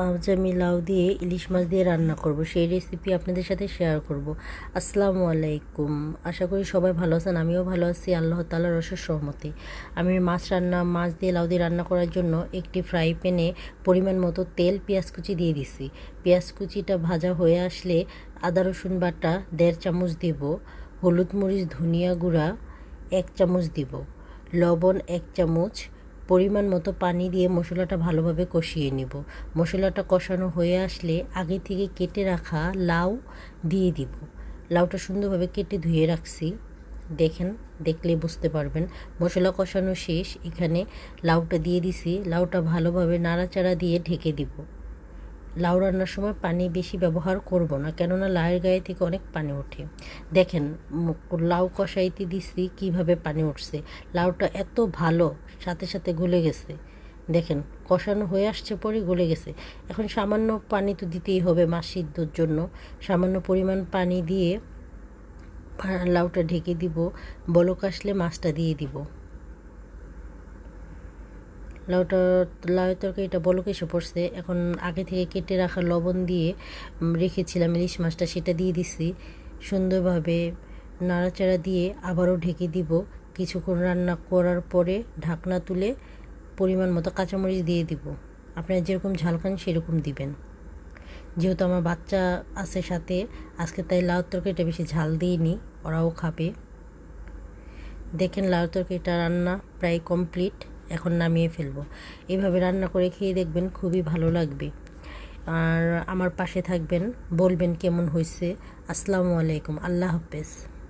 আজ আমি লাউ দিয়ে ইলিশ মাছ দিয়ে রান্না করব, সেই রেসিপি আপনাদের সাথে শেয়ার করব। আসসালামু আলাইকুম। আশা করি সবাই ভালো আছেন, আমিও ভালো আছি আল্লাহ তাআলার অশেষ রহমতে। আমি মাছ দিয়ে লাউ দিয়ে রান্না করার জন্য একটি ফ্রাই প্যানে পরিমাণ মতো তেল, পেঁয়াজ কুচি দিয়ে দিছি। পেঁয়াজ কুচিটা ভাজা হয়ে আসলে আদা রসুন বাটা 1.5 চামচ দিব, হলুদ মরিচ ধনিয়া গুঁড়া 1 চামচ দিব, লবণ 1 চামচ, পরিমাণ মতো পানি দিয়ে মশলাটা ভালোভাবে কষিয়ে নেব। মশলাটা কষানো হয়ে আসলে আগে থেকে কেটে রাখা লাউ দিয়ে দিব। লাউটা সুন্দরভাবে কেটে ধুয়ে রাখছি, দেখলে বুঝতে পারবেন। মশলা কষানো শেষ, এখানে লাউটা দিয়ে দিছি। লাউটা ভালোভাবে নাড়াচাড়া দিয়ে ঢেকে দিব। লাউ রান্নার সময় পানি বেশি ব্যবহার করব না, কেননা লাউয়ের গায়ে থেকে অনেক পানি ওঠে। দেখেন লাউ কষাইতে দিছি কিভাবে পানি উঠছে। লাউটা এত ভালো সাথে সাথে গলে গেছে। দেখেন কষানো হয়ে আসছে, পরে গলে গেছে। এখন সামান্য পানি তো দিতেই হবে মাছ সিদ্ধর জন্য। সামান্য পরিমাণ পানি দিয়ে লাউটা ঢেকে দিব। বলক আসলে মাছটা দিয়ে দিব। লাউয়ের তরকারিটা বলক এসে পড়ছে। এখন আগে থেকে কেটে রাখা লবণ দিয়ে রেখেছিলাম ইলিশ মাছটা, সেটা দিয়ে দিছি। সুন্দরভাবে নাড়াচাড়া দিয়ে আবারও ঢেকে দিব। কিছুক্ষণ রান্না করার পরে ঢাকনা তুলে পরিমাণ মতো কাঁচামরিচ দিয়ে দিব। আপনারা যেরকম ঝাল খান সেরকম দিবেন। যেহেতু আমার বাচ্চা আছে সাথে, আজকে তাই লাউয়ের তরকারিটা বেশি ঝাল দিইনি, ওরাও খাবে। দেখেন লাউয়ের তরকারিটা রান্না প্রায় কমপ্লিট, এখন নামিয়ে ফেলবো। এইভাবে রান্না করে খেয়ে দেখবেন, খুবই ভালো লাগবে। আর আমার পাশে থাকবেন, বলবেন কেমন হয়েছে। আসসালামু আলাইকুম, আল্লাহ হাফেজ।